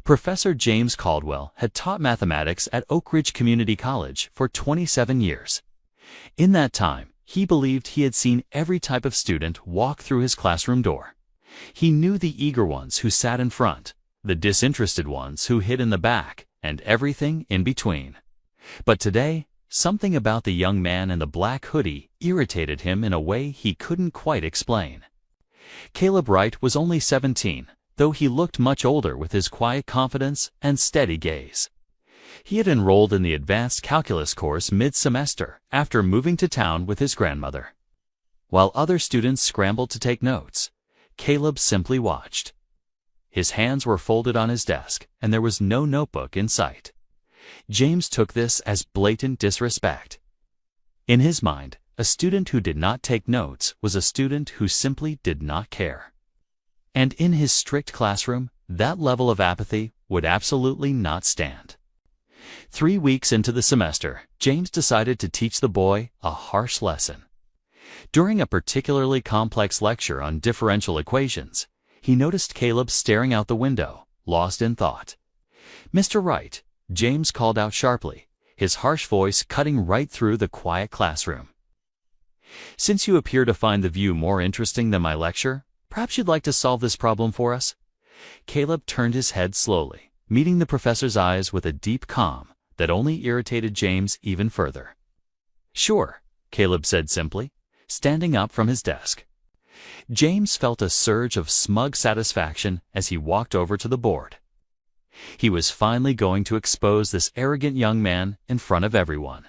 Professor James Caldwell had taught mathematics at Oak Ridge Community College for 27 years. In that time, he believed he had seen every type of student walk through his classroom door. He knew the eager ones who sat in front, the disinterested ones who hid in the back, and everything in between. But today, something about the young man in the black hoodie irritated him in a way he couldn't quite explain. Caleb Wright was only 17, though he looked much older with his quiet confidence and steady gaze. He had enrolled in the advanced calculus course mid-semester after moving to town with his grandmother. While other students scrambled to take notes, Caleb simply watched. His hands were folded on his desk, and there was no notebook in sight. James took this as blatant disrespect. In his mind, a student who did not take notes was a student who simply did not care. And in his strict classroom, that level of apathy would absolutely not stand. 3 weeks into the semester, James decided to teach the boy a harsh lesson. During a particularly complex lecture on differential equations, he noticed Caleb staring out the window, lost in thought. "Mr. Wright," James called out sharply, his harsh voice cutting right through the quiet classroom. "Since you appear to find the view more interesting than my lecture, perhaps you'd like to solve this problem for us?" Caleb turned his head slowly, meeting the professor's eyes with a deep calm that only irritated James even further. "Sure," Caleb said simply, standing up from his desk. James felt a surge of smug satisfaction as he walked over to the board. He was finally going to expose this arrogant young man in front of everyone.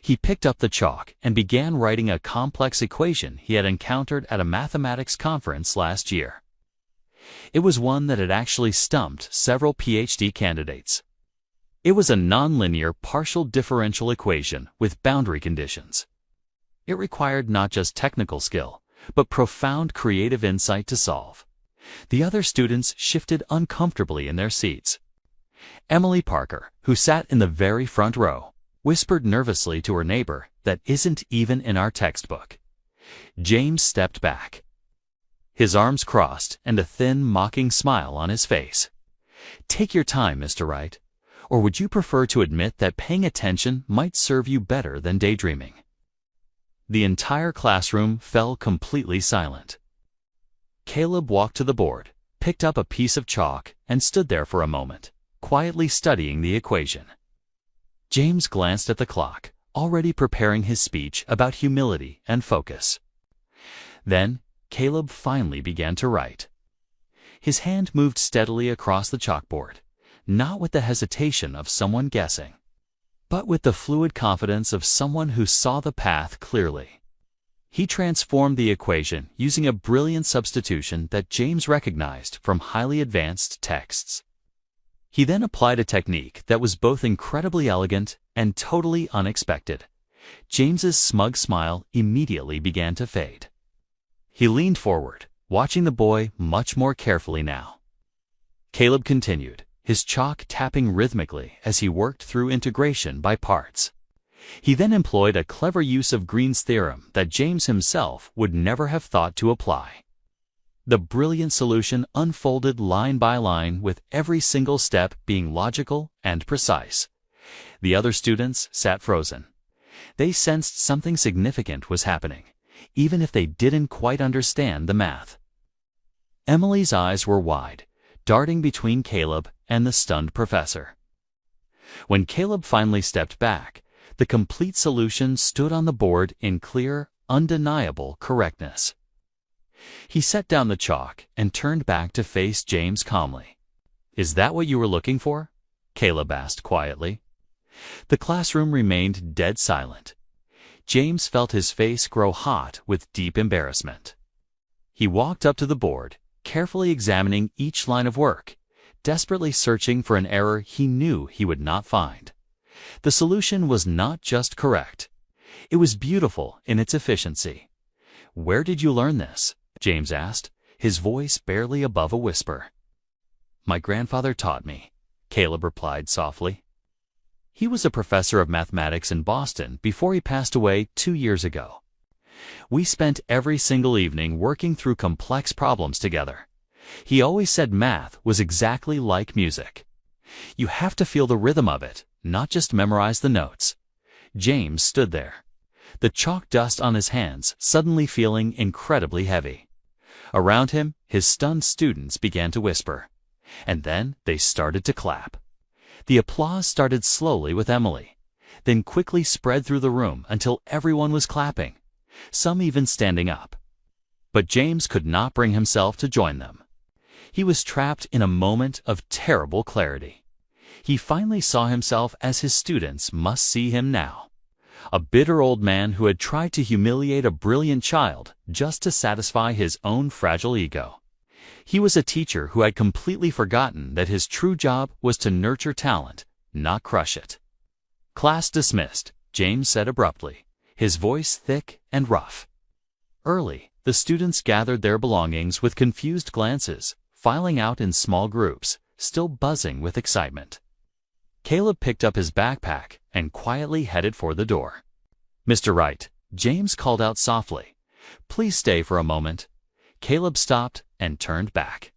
He picked up the chalk and began writing a complex equation he had encountered at a mathematics conference last year. It was one that had actually stumped several PhD candidates. It was a nonlinear partial differential equation with boundary conditions. It required not just technical skill, but profound creative insight to solve. The other students shifted uncomfortably in their seats. Emily Parker, who sat in the very front row, whispered nervously to her neighbor, "That isn't even in our textbook." James stepped back, his arms crossed and a thin, mocking smile on his face. "Take your time, Mr. Wright. Or would you prefer to admit that paying attention might serve you better than daydreaming?" The entire classroom fell completely silent. Caleb walked to the board, picked up a piece of chalk, and stood there for a moment, quietly studying the equation. James glanced at the clock, already preparing his speech about humility and focus. Then, Caleb finally began to write. His hand moved steadily across the chalkboard, not with the hesitation of someone guessing, but with the fluid confidence of someone who saw the path clearly. He transformed the equation using a brilliant substitution that James recognized from highly advanced texts. He then applied a technique that was both incredibly elegant and totally unexpected. James's smug smile immediately began to fade. He leaned forward, watching the boy much more carefully now. Caleb continued, his chalk tapping rhythmically as he worked through integration by parts. He then employed a clever use of Green's theorem that James himself would never have thought to apply. The brilliant solution unfolded line by line, with every single step being logical and precise. The other students sat frozen. They sensed something significant was happening, even if they didn't quite understand the math. Emily's eyes were wide, darting between Caleb and the stunned professor. When Caleb finally stepped back, the complete solution stood on the board in clear, undeniable correctness. He set down the chalk and turned back to face James calmly. "Is that what you were looking for?" Caleb asked quietly. The classroom remained dead silent. James felt his face grow hot with deep embarrassment. He walked up to the board, carefully examining each line of work, desperately searching for an error he knew he would not find. The solution was not just correct. It was beautiful in its efficiency. "Where did you learn this?" James asked, his voice barely above a whisper. "My grandfather taught me," Caleb replied softly. He was a professor of mathematics in Boston before he passed away 2 years ago. We spent every single evening working through complex problems together. He always said math was exactly like music. You have to feel the rhythm of it, not just memorize the notes. James stood there, the chalk dust on his hands suddenly feeling incredibly heavy. Around him, his stunned students began to whisper, and then they started to clap. The applause started slowly with Emily, then quickly spread through the room until everyone was clapping, some even standing up. But James could not bring himself to join them. He was trapped in a moment of terrible clarity. He finally saw himself as his students must see him now. A bitter old man who had tried to humiliate a brilliant child just to satisfy his own fragile ego. He was a teacher who had completely forgotten that his true job was to nurture talent, not crush it. "Class dismissed," James said abruptly, his voice thick and rough. Early, the students gathered their belongings with confused glances, filing out in small groups, still buzzing with excitement. Caleb picked up his backpack and quietly headed for the door. "Mr. Wright," James called out softly, "please stay for a moment." Caleb stopped and turned back.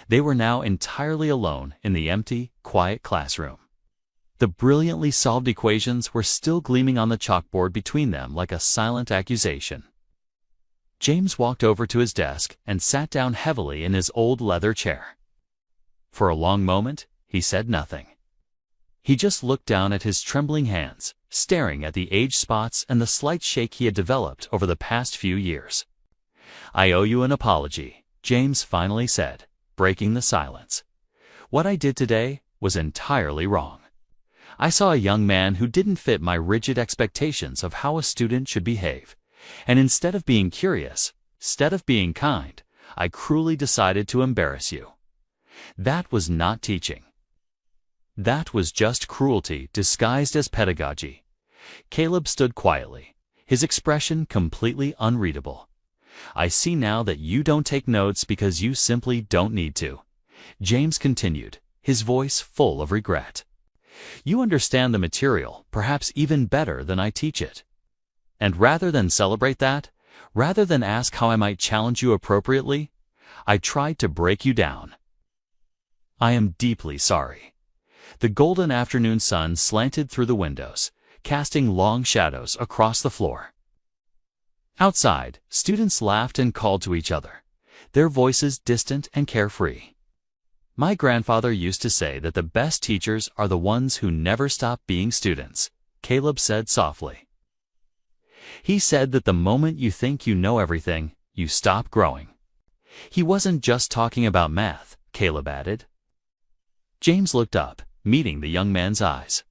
They were now entirely alone in the empty, quiet classroom. The brilliantly solved equations were still gleaming on the chalkboard between them like a silent accusation. James walked over to his desk and sat down heavily in his old leather chair. For a long moment, he said nothing. He just looked down at his trembling hands, staring at the age spots and the slight shake he had developed over the past few years. "I owe you an apology," James finally said, breaking the silence. "What I did today was entirely wrong. I saw a young man who didn't fit my rigid expectations of how a student should behave, and instead of being curious, instead of being kind, I cruelly decided to embarrass you. That was not teaching. That was just cruelty disguised as pedagogy." Caleb stood quietly, his expression completely unreadable. "I see now that you don't take notes because you simply don't need to," James continued, his voice full of regret. "You understand the material, perhaps even better than I teach it. And rather than celebrate that, rather than ask how I might challenge you appropriately, I tried to break you down. I am deeply sorry." The golden afternoon sun slanted through the windows, casting long shadows across the floor. Outside, students laughed and called to each other, their voices distant and carefree. "My grandfather used to say that the best teachers are the ones who never stop being students," Caleb said softly. "He said that the moment you think you know everything, you stop growing." He wasn't just talking about math, Caleb added. James looked up, meeting the young man's eyes.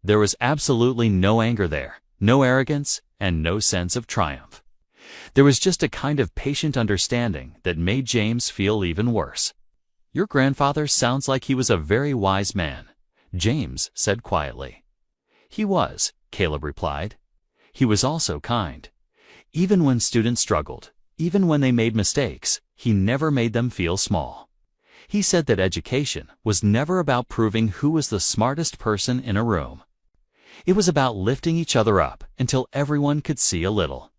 There was absolutely no anger there, no arrogance, and no sense of triumph. There was just a kind of patient understanding that made James feel even worse. "Your grandfather sounds like he was a very wise man," James said quietly. "He was," Caleb replied. "He was also kind. Even when students struggled, even when they made mistakes, he never made them feel small. He said that education was never about proving who was the smartest person in a room. It was about lifting each other up until everyone could see a little."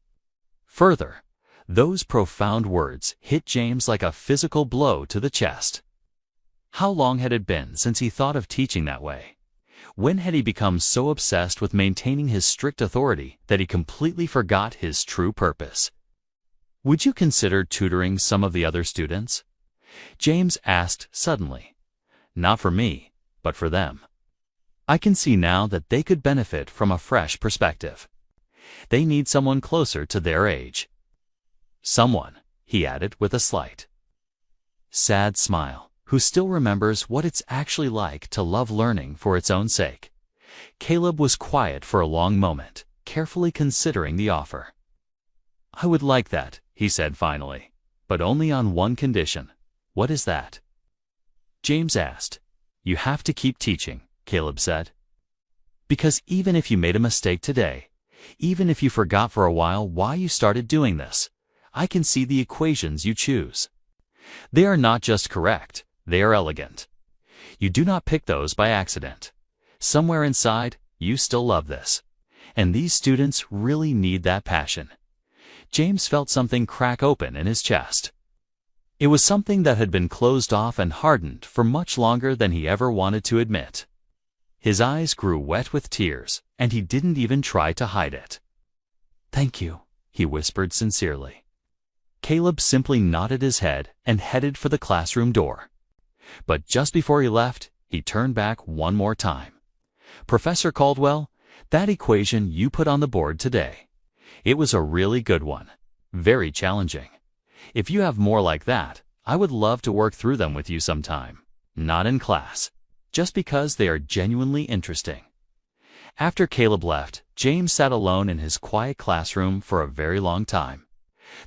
Further, those profound words hit James like a physical blow to the chest. How long had it been since he thought of teaching that way? When had he become so obsessed with maintaining his strict authority that he completely forgot his true purpose? "Would you consider tutoring some of the other students?" James asked suddenly. "Not for me, but for them. I can see now that they could benefit from a fresh perspective. They need someone closer to their age." "Someone," he added with a slight, sad smile, "who still remembers what it's actually like to love learning for its own sake." Caleb was quiet for a long moment, carefully considering the offer. "I would like that," he said finally, "but only on one condition." "What is that?" James asked. "You have to keep teaching," Caleb said. "Because even if you made a mistake today, even if you forgot for a while why you started doing this, I can see the equations you choose. They are not just correct, they are elegant. You do not pick those by accident. Somewhere inside, you still love this. And these students really need that passion." James felt something crack open in his chest. It was something that had been closed off and hardened for much longer than he ever wanted to admit. His eyes grew wet with tears, and he didn't even try to hide it. "Thank you," he whispered sincerely. Caleb simply nodded his head and headed for the classroom door. But just before he left, he turned back one more time. "Professor Caldwell, that equation you put on the board today, it was a really good one. Very challenging. If you have more like that, I would love to work through them with you sometime. Not in class, just because they are genuinely interesting." After Caleb left, James sat alone in his quiet classroom for a very long time.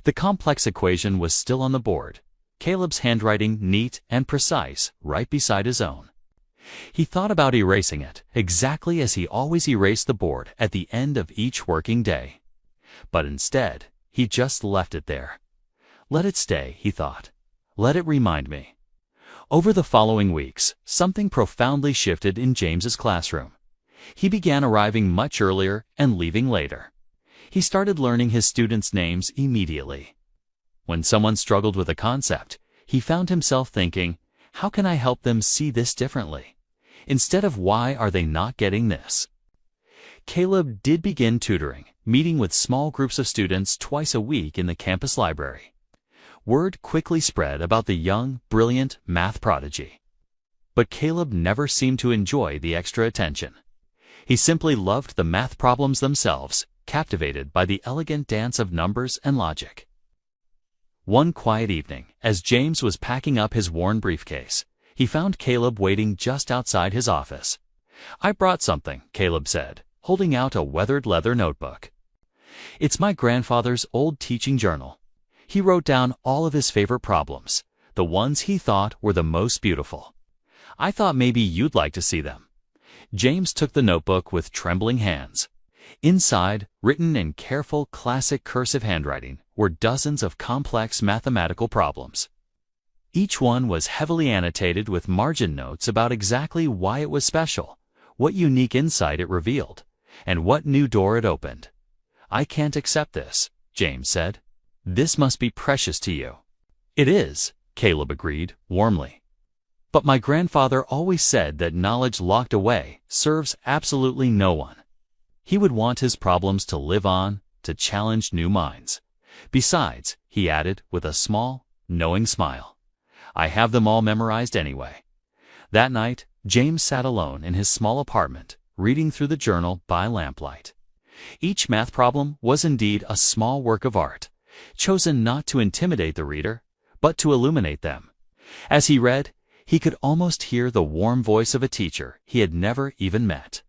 The complex equation was still on the board, Caleb's handwriting neat and precise right beside his own. He thought about erasing it, exactly as he always erased the board at the end of each working day. But instead, he just left it there. Let it stay, he thought. Let it remind me. Over the following weeks, something profoundly shifted in James's classroom. He began arriving much earlier and leaving later. He started learning his students' names immediately. When someone struggled with a concept, he found himself thinking, how can I help them see this differently? Instead of why are they not getting this? Caleb did begin tutoring, meeting with small groups of students twice a week in the campus library. Word quickly spread about the young, brilliant math prodigy. But Caleb never seemed to enjoy the extra attention. He simply loved the math problems themselves, captivated by the elegant dance of numbers and logic. One quiet evening, as James was packing up his worn briefcase, he found Caleb waiting just outside his office. "I brought something," Caleb said, holding out a weathered leather notebook. "It's my grandfather's old teaching journal. He wrote down all of his favorite problems, the ones he thought were the most beautiful. I thought maybe you'd like to see them." James took the notebook with trembling hands. Inside, written in careful, classic cursive handwriting, were dozens of complex mathematical problems. Each one was heavily annotated with margin notes about exactly why it was special, what unique insight it revealed, and what new door it opened. "I can't accept this," James said. "This must be precious to you." "It is," Caleb agreed warmly. "But my grandfather always said that knowledge locked away serves absolutely no one. He would want his problems to live on, to challenge new minds. Besides," he added with a small, knowing smile, "I have them all memorized anyway." That night, James sat alone in his small apartment, reading through the journal by lamplight. Each math problem was indeed a small work of art, chosen not to intimidate the reader, but to illuminate them. As he read, he could almost hear the warm voice of a teacher he had never even met.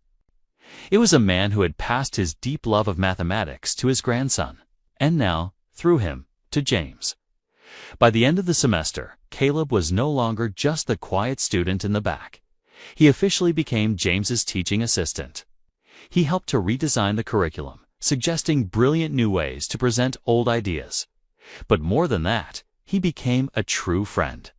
It was a man who had passed his deep love of mathematics to his grandson, and now, through him, to James. By the end of the semester, Caleb was no longer just the quiet student in the back. He officially became James's teaching assistant. He helped to redesign the curriculum, suggesting brilliant new ways to present old ideas. But more than that, he became a true friend.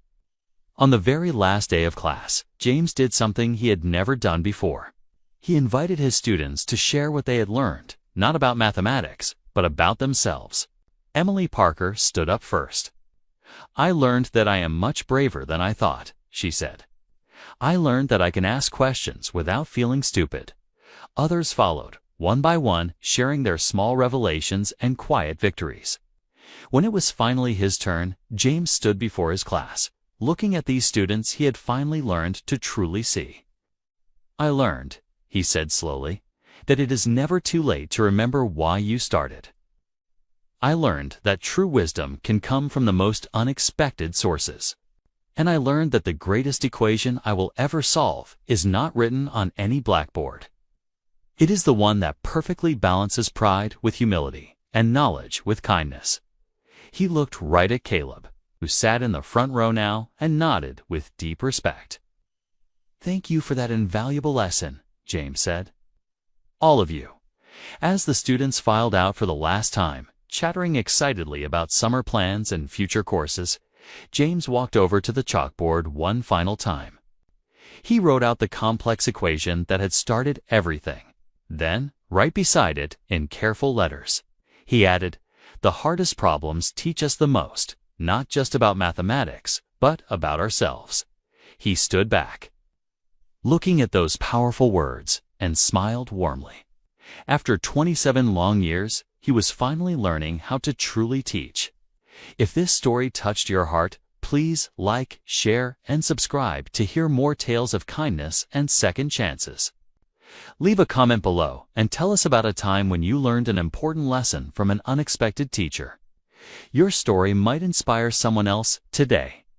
On the very last day of class, James did something he had never done before. He invited his students to share what they had learned, not about mathematics, but about themselves. Emily Parker stood up first. "I learned that I am much braver than I thought," she said. "I learned that I can ask questions without feeling stupid." Others followed, one by one, sharing their small revelations and quiet victories. When it was finally his turn, James stood before his class, looking at these students he had finally learned to truly see. "I learned," he said slowly, "that it is never too late to remember why you started. I learned that true wisdom can come from the most unexpected sources. And I learned that the greatest equation I will ever solve is not written on any blackboard. It is the one that perfectly balances pride with humility and knowledge with kindness." He looked right at Caleb, who sat in the front row now, and nodded with deep respect. "Thank you for that invaluable lesson," James said. "All of you." As the students filed out for the last time, chattering excitedly about summer plans and future courses, James walked over to the chalkboard one final time. He wrote out the complex equation that had started everything. Then, right beside it, in careful letters, he added, "The hardest problems teach us the most, not just about mathematics, but about ourselves. He stood back, looking at those powerful words, and smiled warmly. After 27 long years, he was finally learning how to truly teach. If this story touched your heart, please like, share, and subscribe to hear more tales of kindness and second chances. Leave a comment below and tell us about a time when you learned an important lesson from an unexpected teacher. Your story might inspire someone else today.